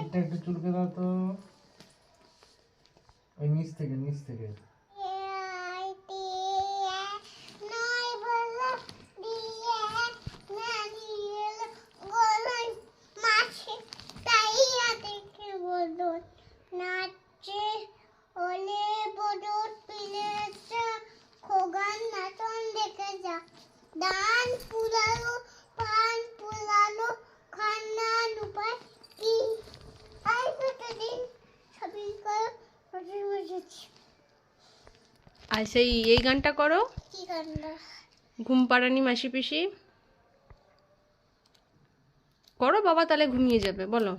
এটা একটু চুলকে দাও তো, ওই নিচ থেকে দান পুরালো পান পুরালো খান্না নুপায় কি আই প্রতিদিন সবই করো রোজের মজেছি। আর সেই এই গানটা করো, কি গান্ডা ঘুম পাড়ানি মাসি পিসি করো বাবা, তাহলে ঘুমিয়ে যাবে। বলো।